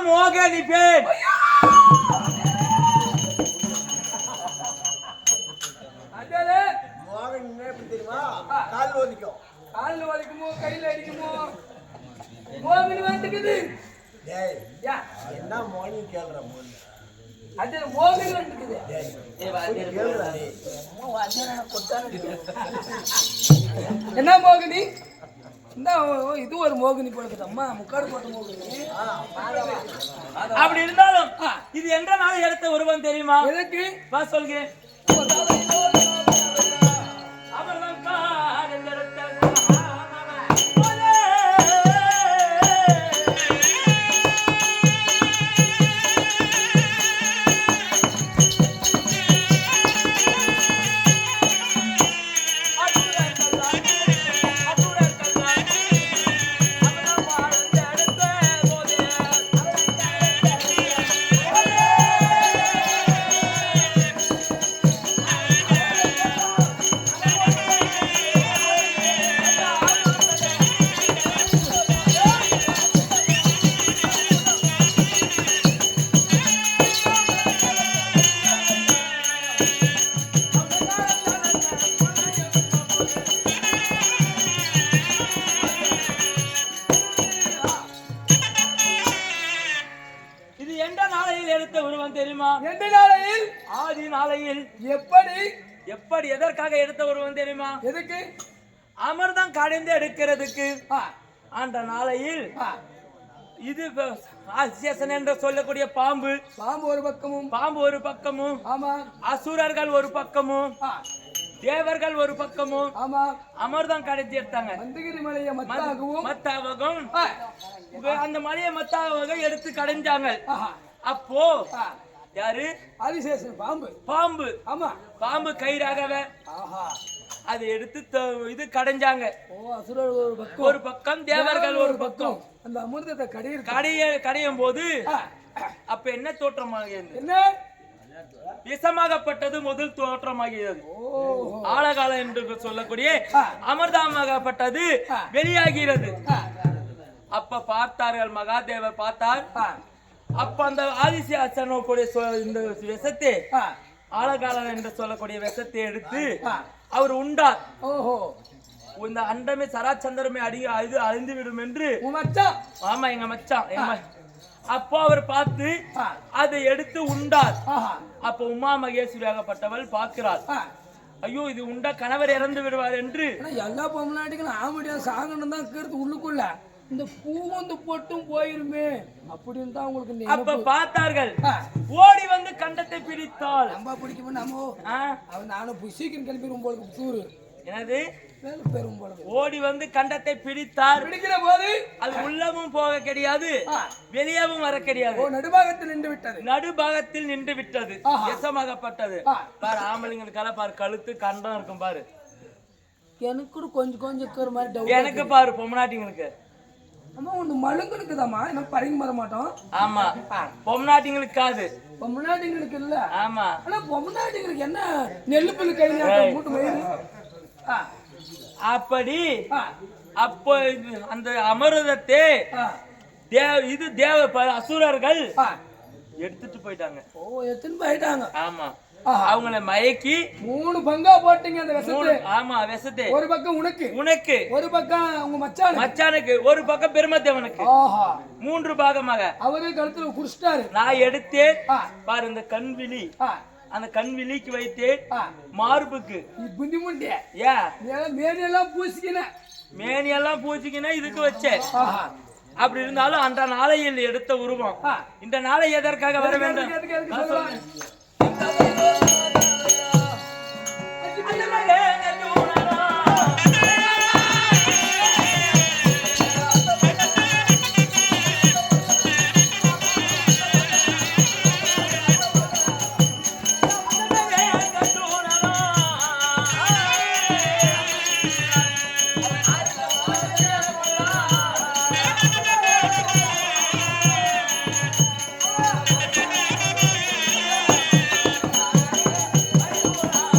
மோகனி பேர். மோகன் எப்படி தெரியுமா? கால் வலிக்கும், காலில் வலிக்குமோ கையில் அடிக்குமோ மோகனி வந்துக்குது. என்ன மோகனி கேள்ற மோகன்? அது மோகனி வந்துக்குது. என்ன மோகினி? இந்த இது ஒரு மோகினி போடுக்குது அம்மா, முக்காடு போட்ட மோகினி. அப்படி இருந்தாலும் இது என்ற நாள் எடுத்த ஒருவன் தெரியுமா? எதுக்கு வா சொல்கிறேன். எப்படி எதற்காக எடுத்த ஒருவன் தெரியுமா? எதுக்கு? அமர்தான் கடைந்து எடுக்கிறதுக்கு. அந்த நாளையில் இது ஆசியசன் என்று சொல்லக்கூடிய பாம்பு ஒரு பக்கமும் ஆமா, அசுரர்கள் ஒரு பக்கமும் தேவர்கள் ஒரு பக்கமும் ஆமா, அமர்தான் கடைந்து எடுத்தாங்க. மந்தகிரி மலையை மத்தாகவும் அந்த மலையை மத்தாக எடுத்து கடைஞ்சாங்க. அப்போ யாரு? ஆதிசேஷன் பாம்பு. ஆமா, பாம்பு கயிறாகவே அதை எடுத்து இது கடைஞ்சாங்க. ஒரு பக்கம் தேவர்கள் ஒரு பக்கம். அந்த அமிர்தத்தை கடையும் போது அப்ப என்ன தோற்றமாகிறது? என்ன விஷமாகப்பட்டது முதல் தோற்றமாகிறது. ஆழகாலம் என்று சொல்லக்கூடிய அமிர்தமாகப்பட்டது வெளியாகிறது. அப்ப பார்த்தார்கள், மகாதேவர் பார்த்தார். அப்ப அந்த ஆதிசேஷனுடைய இந்த விஷத்தை, ஆழகாலம் என்று சொல்லக்கூடிய விஷத்தை எடுத்து அவர் உண்டார். இந்த அண்டமே சராச்சந்திரமே அழிந்து விடும் என்று. ஆமா, எங்க மச்சான். அப்போ அவர் பார்த்து அதை எடுத்து உண்டார். அப்ப உமா மகேஸ்வரியாகப்பட்டவள் பார்க்கிறார். ஐயோ, இது உண்டா கணவர் இறந்து விடுவார் என்று. எல்லா பொம்னாட்டிகளும் ஆமடியா சாகணும் தான் கேட்டு உள்ளுக்குள்ள இந்த பூவந்து போட்டும் போயிருமே அப்படின்னு தான் உங்களுக்கு. அப்ப பார்த்தார்கள். ஓடி வந்து கண்டத்தை பிடித்தாள். நம்ம பிடிக்கும் அவன் நானும் சீக்கிரம் கிளம்பிடும் போல தூரு. என்னது? பெரும் போல ஓடி வந்து கண்டத்தை பிடித்தார். பிடிக்கிற போது அது உள்ளமும் போக கிடையாது, வெளியவும் வர கிடையாது. நடுபாகத்தில் நின்று விட்டது. எசமாகப்பட்டது. பாரு, ஆம்பளைங்களுக்கெல்லாம் பாரு கழுத்து கண்டம் இருக்கும் பாரு. எனக்கு கொஞ்சம் இருக்கிற மாதிரி எனக்கு பாரு பொம்மநாட்டிங்களுக்கு. அம்மா ஒண்ணு மழுங்களுக்குதாம்மா, என்ன பறிங்க வர மாட்டோம். ஆமா, பொம்மநாட்டிங்களுக்காது. பொம்மநாட்டிங்களுக்கு இல்ல. ஆமா, ஆனா பொம்மநாட்டிங்களுக்கு என்ன நெல்லு புல்லு கையில மூட்டு மயிறு. அப்படி அப்போ அந்த அமிர்தத்தை இது தேவ அசுரர்கள் எடுத்துட்டு போயிட்டாங்க. எடுத்துட்டு போயிட்டாங்க. ஆமா, அவங்கள மயக்கி 3 பங்கா போட்டீங்க அந்த விஷத்தை. ஆமா, விஷத்தை ஒரு பக்கம் உனக்கு, ஒரு பக்கம் உங்க மச்சானுக்கு, ஒரு பக்கம் பெருமதேவனுக்கு. 3 பாகமாக அவரே கழுத்துல குடிச்சிட்டாரு. நான் எடுத்தேன் பாரு, இந்த கண்விழி, அந்த கண்விழிக்கு வைத்தேன் மார்புக்கு. புந்தி முண்டிய மேனியெல்லாம் பூச்சிக்கினா இதுக்கு வச்சேன். அப்படி இருந்தாலும் அந்த நாளையில் எடுத்த உருவம். இந்த நாளை எதற்காக வர வேண்டும்?